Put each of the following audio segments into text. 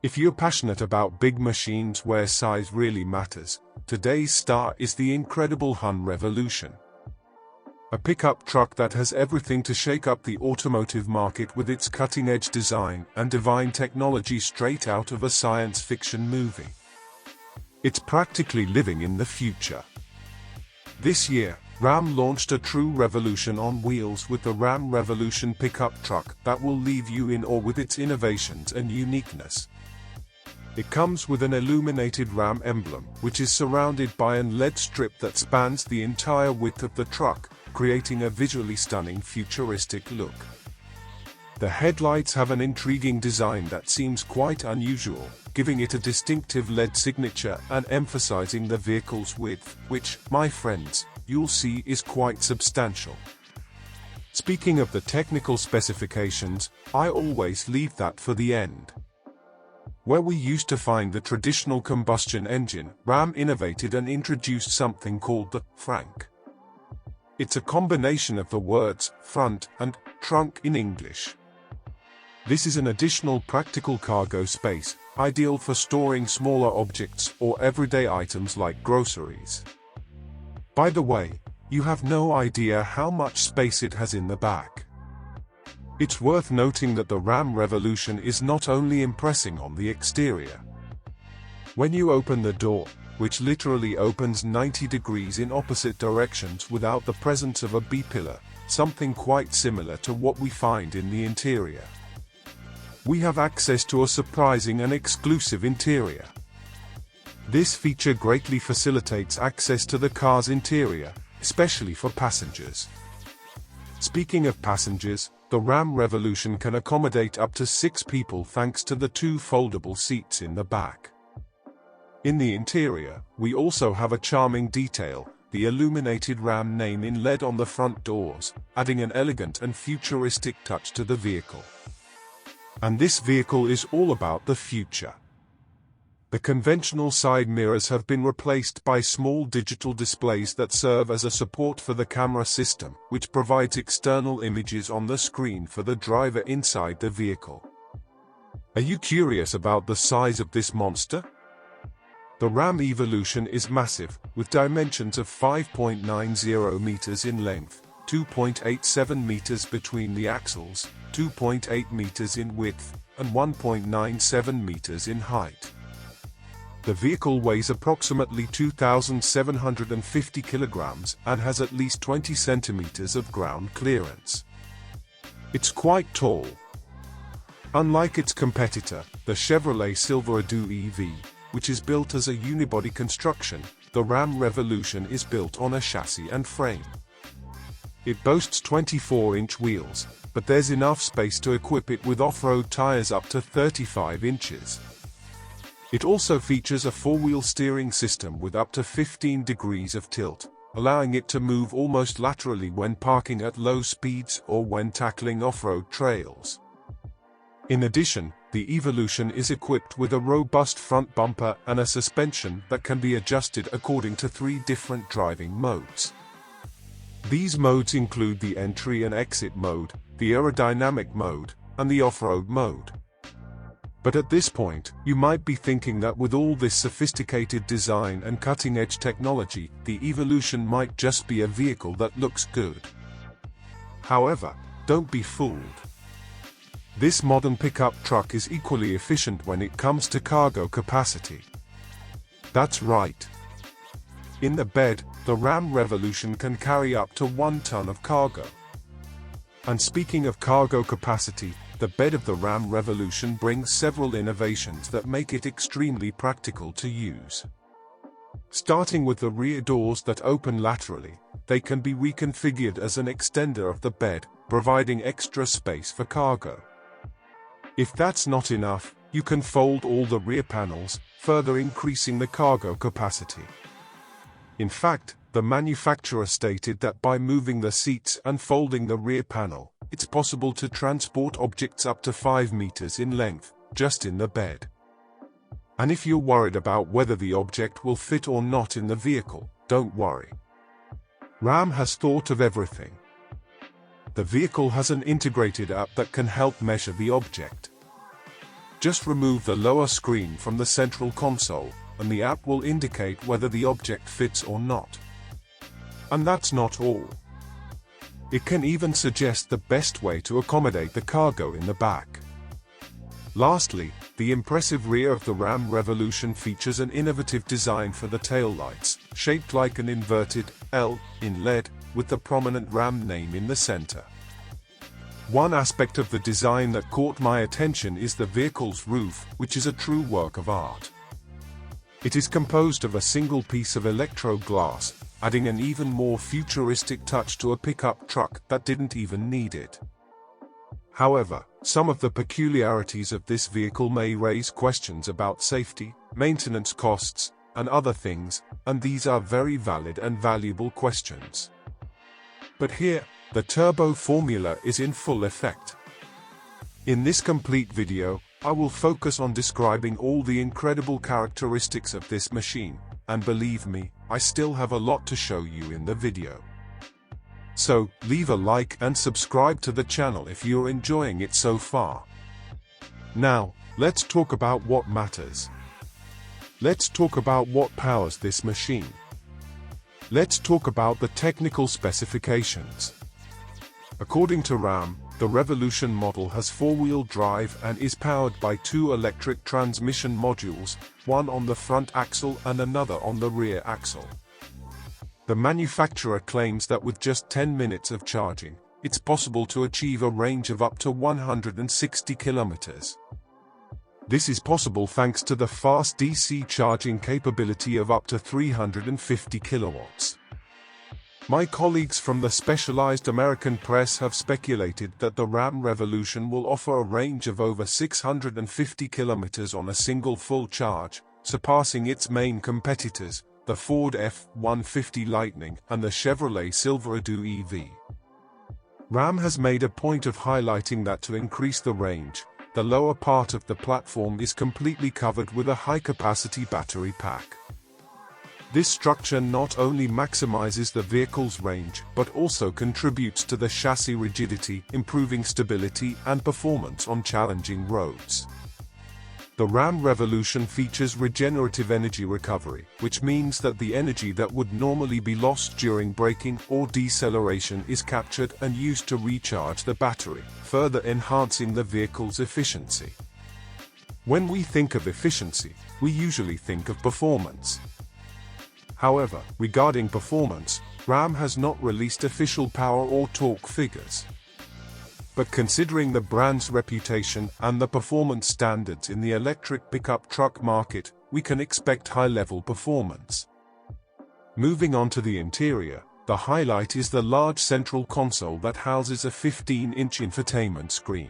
If you're passionate about big machines where size really matters, today's star is the incredible Hun Revolution. A pickup truck that has everything to shake up the automotive market with its cutting-edge design and divine technology straight out of a science fiction movie. It's practically living in the future. This year, Ram launched a true revolution on wheels with the Ram Revolution pickup truck that will leave you in awe with its innovations and uniqueness. It comes with an illuminated Ram emblem, which is surrounded by an LED strip that spans the entire width of the truck, creating a visually stunning futuristic look. The headlights have an intriguing design that seems quite unusual, giving it a distinctive LED signature and emphasizing the vehicle's width, which, my friends, you'll see is quite substantial. Speaking of the technical specifications, I always leave that for the end. Where we used to find the traditional combustion engine, Ram innovated and introduced something called the Frank. It's a combination of the words front and trunk in English. This is an additional practical cargo space, ideal for storing smaller objects or everyday items like groceries. By the way, you have no idea how much space it has in the back. It's worth noting that the Ram Revolution is not only impressive on the exterior. When you open the door, which literally opens 90 degrees in opposite directions without the presence of a B-pillar, something quite similar to what we find in the interior, we have access to a surprising and exclusive interior. This feature greatly facilitates access to the car's interior, especially for passengers. Speaking of passengers, the Ram Revolution can accommodate up to 6 people thanks to the 2 foldable seats in the back. In the interior, we also have a charming detail, the illuminated Ram name in LED on the front doors, adding an elegant and futuristic touch to the vehicle. And this vehicle is all about the future. The conventional side mirrors have been replaced by small digital displays that serve as a support for the camera system, which provides external images on the screen for the driver inside the vehicle. Are you curious about the size of this monster? The Ram Evolution is massive, with dimensions of 5.90 meters in length, 2.87 meters between the axles, 2.8 meters in width, and 1.97 meters in height. The vehicle weighs approximately 2,750 kilograms and has at least 20 centimeters of ground clearance. It's quite tall. Unlike its competitor, the Chevrolet Silverado EV, which is built as a unibody construction, the Ram Revolution is built on a chassis and frame. It boasts 24-inch wheels, but there's enough space to equip it with off-road tires up to 35 inches. It also features a 4-wheel steering system with up to 15 degrees of tilt, allowing it to move almost laterally when parking at low speeds or when tackling off-road trails. In addition, the Evolution is equipped with a robust front bumper and a suspension that can be adjusted according to 3 different driving modes. These modes include the entry and exit mode, the aerodynamic mode, and the off-road mode. But at this point, you might be thinking that with all this sophisticated design and cutting-edge technology, the Evolution might just be a vehicle that looks good. However, don't be fooled. This modern pickup truck is equally efficient when it comes to cargo capacity. That's right. In the bed, the Ram Revolution can carry up to 1 ton of cargo. And speaking of cargo capacity, the bed of the Ram Revolution brings several innovations that make it extremely practical to use. Starting with the rear doors that open laterally, they can be reconfigured as an extender of the bed, providing extra space for cargo. If that's not enough, you can fold all the rear panels, further increasing the cargo capacity. In fact, the manufacturer stated that by moving the seats and folding the rear panel, it's possible to transport objects up to 5 meters in length, just in the bed. And if you're worried about whether the object will fit or not in the vehicle, don't worry. Ram has thought of everything. The vehicle has an integrated app that can help measure the object. Just remove the lower screen from the central console, and the app will indicate whether the object fits or not. And that's not all. It can even suggest the best way to accommodate the cargo in the back. Lastly, the impressive rear of the Ram Revolution features an innovative design for the taillights, shaped like an inverted L in LED, with the prominent Ram name in the center. One aspect of the design that caught my attention is the vehicle's roof, which is a true work of art. It is composed of a single piece of electro glass, adding an even more futuristic touch to a pickup truck that didn't even need it. However, some of the peculiarities of this vehicle may raise questions about safety, maintenance costs, and other things, and these are very valid and valuable questions. But here, the turbo formula is in full effect. In this complete video, I will focus on describing all the incredible characteristics of this machine, and believe me, I still have a lot to show you in the video. So, leave a like and subscribe to the channel if you're enjoying it so far. Now, let's talk about what matters. Let's talk about what powers this machine. Let's talk about the technical specifications. According to Ram, the Revolution model has four-wheel drive and is powered by two electric transmission modules, one on the front axle and another on the rear axle. The manufacturer claims that with just 10 minutes of charging, it's possible to achieve a range of up to 160 kilometers. This is possible thanks to the fast DC charging capability of up to 350 kilowatts. My colleagues from the specialized American press have speculated that the Ram Revolution will offer a range of over 650 kilometers on a single full charge, surpassing its main competitors, the Ford F-150 Lightning and the Chevrolet Silverado EV. Ram has made a point of highlighting that to increase the range, the lower part of the platform is completely covered with a high-capacity battery pack. This structure not only maximizes the vehicle's range, but also contributes to the chassis rigidity, improving stability and performance on challenging roads. The Ram Revolution features regenerative energy recovery, which means that the energy that would normally be lost during braking or deceleration is captured and used to recharge the battery, further enhancing the vehicle's efficiency. When we think of efficiency, we usually think of performance. However, regarding performance, Ram has not released official power or torque figures. But considering the brand's reputation and the performance standards in the electric pickup truck market, we can expect high-level performance. Moving on to the interior, the highlight is the large central console that houses a 15-inch infotainment screen.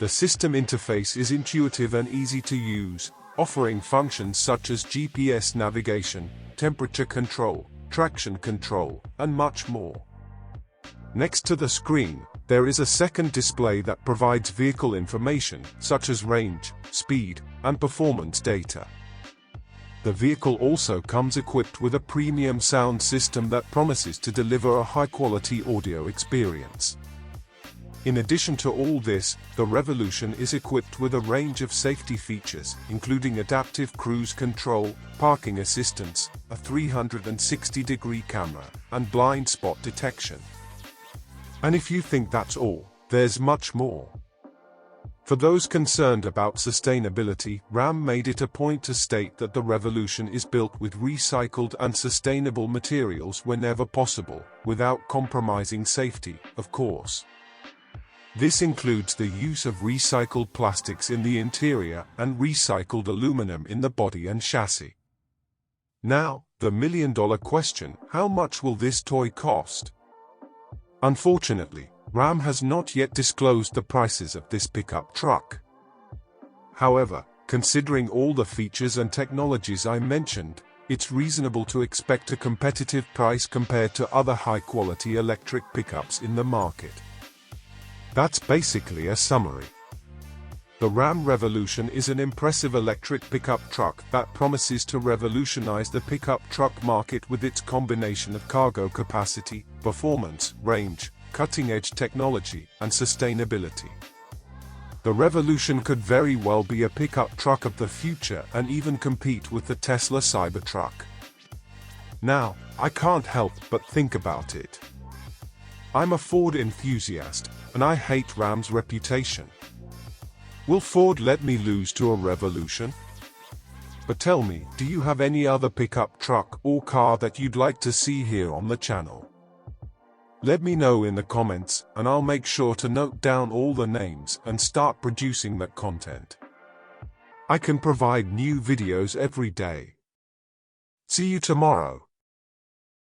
The system interface is intuitive and easy to use, offering functions such as GPS navigation, temperature control, traction control, and much more. Next to the screen, there is a second display that provides vehicle information, such as range, speed, and performance data. The vehicle also comes equipped with a premium sound system that promises to deliver a high-quality audio experience. In addition to all this, the Revolution is equipped with a range of safety features, including adaptive cruise control, parking assistance, a 360-degree camera, and blind spot detection. And if you think that's all, there's much more. For those concerned about sustainability, Ram made it a point to state that the Revolution is built with recycled and sustainable materials whenever possible, without compromising safety, of course. This includes the use of recycled plastics in the interior and recycled aluminum in the body and chassis. Now, the million-dollar question: how much will this toy cost? Unfortunately, Ram has not yet disclosed the prices of this pickup truck. However, considering all the features and technologies I mentioned, it's reasonable to expect a competitive price compared to other high-quality electric pickups in the market. That's basically a summary. The Ram Revolution is an impressive electric pickup truck that promises to revolutionize the pickup truck market with its combination of cargo capacity, performance, range, cutting-edge technology, and sustainability. The Revolution could very well be a pickup truck of the future and even compete with the Tesla Cybertruck. Now, I can't help but think about it. I'm a Ford enthusiast, and I hate Ram's reputation. Will Ford let me lose to a Revolution? But tell me, do you have any other pickup truck or car that you'd like to see here on the channel? Let me know in the comments, and I'll make sure to note down all the names and start producing that content. I can provide new videos every day. See you tomorrow.